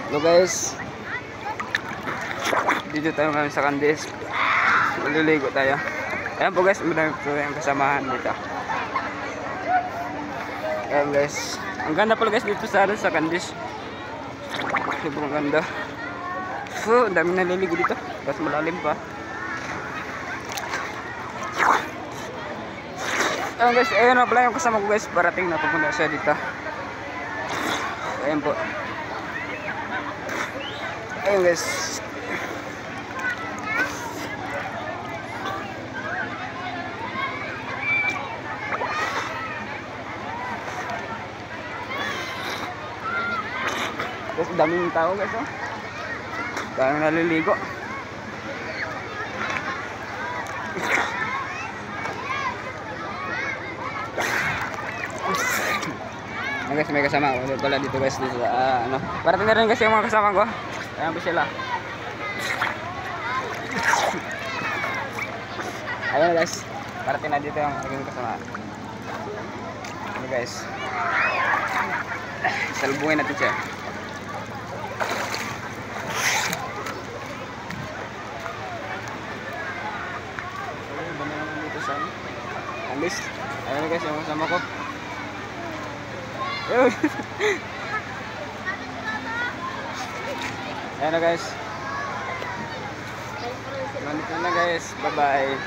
Hello guys, dito tayo ngayon sa Candies. Maliligo tayo. Ayan po guys, marami po yung kasamahan dito. Ayan guys, ang ganda pala guys dito sa Candies. Sobrang ganda. So, ang dami naliligo dito. Tapos malalim pa. Ayan guys, ayun na pala yung kasama ko guys. Parating na pupunta siya dito. Ayan po. Ayan guys. Guys, daming tao guys, oh. Daming naliligo. Guys, may kasama ko pala dito guys dito sa ano. Parating na rin kasi yung mga kasama ko. Ayan po sila. Ayan guys, parating na dito yung aking kasama. Ano guys, salubungin natin siya. Dito sa Candies. Ayan guys, yung kasama ko. Ayan na guys. Ganito na guys. Bye bye.